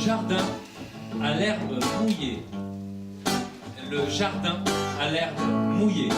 jardin à l'herbe mouillée. Le jardin à l'herbe mouillée.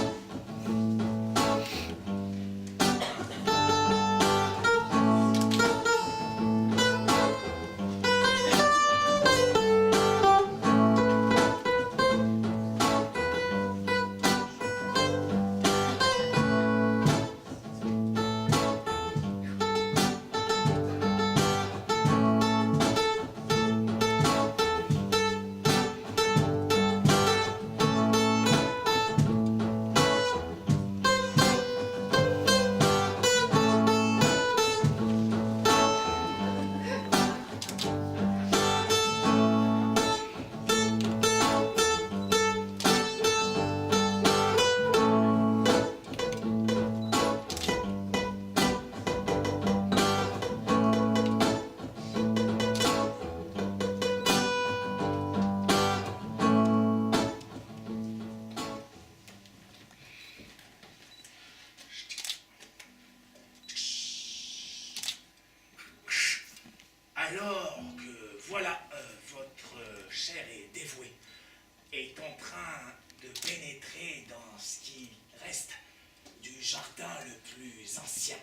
Alors que voilà, votre cher et dévoué est en train de pénétrer dans ce qui reste du jardin le plus ancien,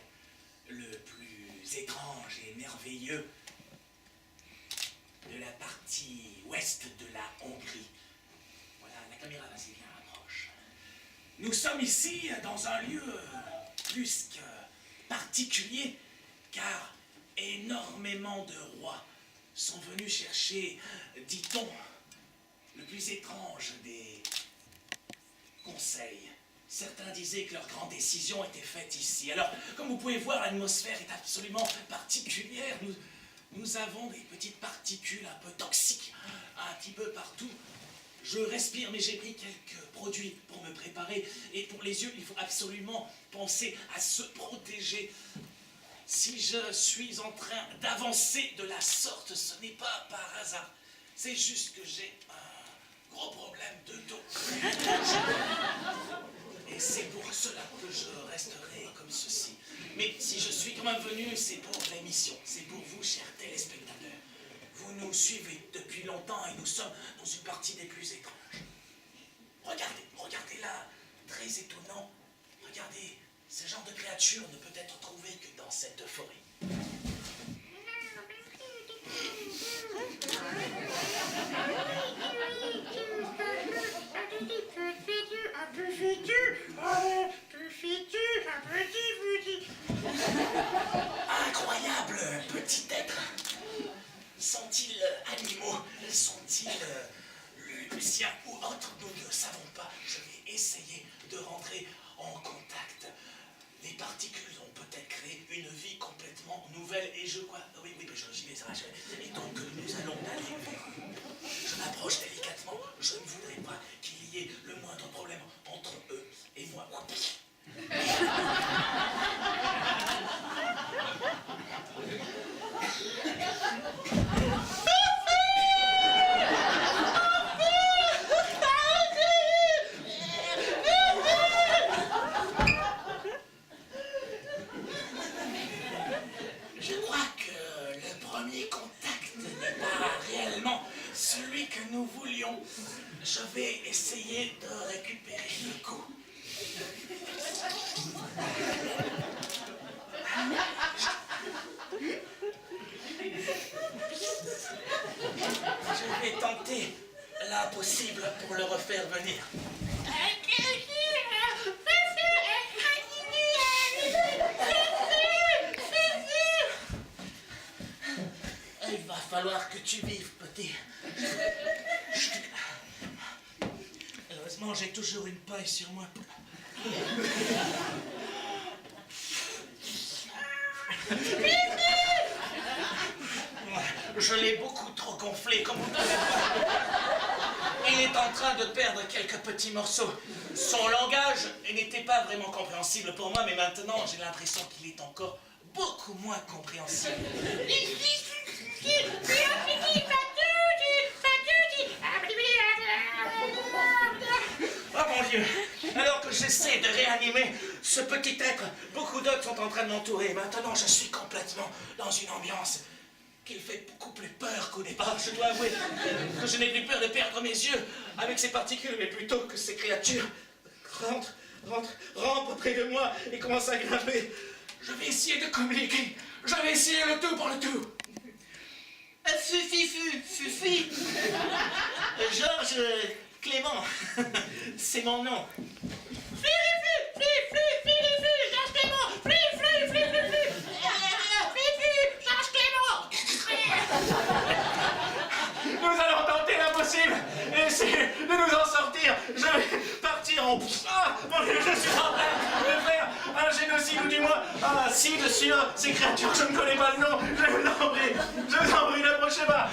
le plus étrange et merveilleux de la partie ouest de la Hongrie. Voilà, la caméra, vas-y, viens, approche. Nous sommes ici dans un lieu plus que particulier, car énormément de rois sont venus chercher, dit-on, le plus étrange des conseils. Certains disaient que leurs grandes décisions étaient faites ici. Alors, comme vous pouvez voir, l'atmosphère est absolument particulière. Nous avons des petites particules un peu toxiques, un petit peu partout. Je respire, mais j'ai pris quelques produits pour me préparer. Et pour les yeux, il faut absolument penser à se protéger. Si je suis en train d'avancer de la sorte, ce n'est pas par hasard. C'est juste que j'ai un gros problème de dos. Et c'est pour cela que je resterai comme ceci. Mais si je suis quand même venu, c'est pour l'émission. C'est pour vous, chers téléspectateurs. Vous nous suivez depuis longtemps et nous sommes dans une partie des plus étranges. Regardez là, très étonnant. Regardez. Ce genre de créature ne peut être trouvé que dans cette forêt. Incroyable petit être. Sont-ils animaux? Sont-ils luciens ou autres? Nous ne savons pas. Je vais essayer de rentrer en contact. Les particules ont peut-être créé une vie complètement nouvelle et je crois... Oui, j'y vais, ça va. Et donc, nous allons aller vers... Je m'approche délicatement. Je ne voudrais pas qu'il y ait le moindre problème entre eux et moi. Je crois que le premier contact n'est pas réellement celui que nous voulions. Je vais essayer de récupérer le coup. Je vais tenter l'impossible pour le refaire venir. Il va falloir que tu vives, petit. Heureusement, j'ai toujours une paille sur moi. Je l'ai beaucoup trop gonflé, comme vous pouvez voir. Il est en train de perdre quelques petits morceaux. Son langage n'était pas vraiment compréhensible pour moi, mais maintenant, j'ai l'impression qu'il est encore beaucoup moins compréhensible. Oh mon Dieu! Alors que j'essaie de réanimer ce petit être, beaucoup d'autres sont en train de m'entourer. Maintenant, je suis complètement dans une ambiance qu'il fait beaucoup plus peur qu'au départ. Je dois avouer que je n'ai plus peur de perdre mes yeux avec ces particules, mais plutôt que ces créatures rampent près de moi et commencent à grimper. Je vais essayer de communiquer. Je vais essayer le tout pour le tout. Fufi. Georges Clément, c'est mon nom. Georges Clément, Georges Clément. Nous allons tenter l'impossible et essayer de nous en sortir. Je vais partir en... Ah, mon Dieu, je suis en train de faire un génocide ou du moins un acide sur ces créatures. Je ne connais pas le nom. Je vous en prie, n'approchez pas.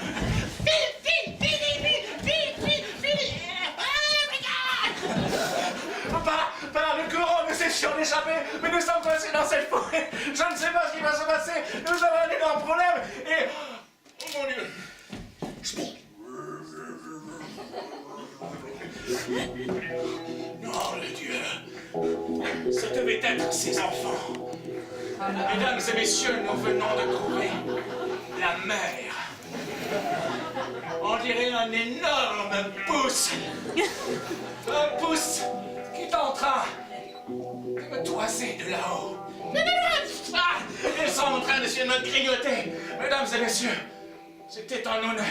Pas le courant, nous étions d'échapper, mais nous sommes coincés dans cette forêt. Je ne sais pas ce qui va se passer. Nous avons un énorme problème et... Oh mon Dieu. Non, le Dieu. Ce devaient être ses enfants. Mesdames et messieurs, nous venons de trouver la mer. On dirait un énorme pouce. Un pouce qui est en train de me toiser de là-haut. Ah, ils sont en train d'essayer de me grignoter. Mesdames et messieurs, c'était un honneur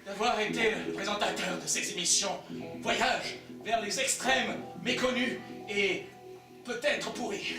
d'avoir été le présentateur de ces émissions Voyage vers les extrêmes méconnus et peut-être pourris.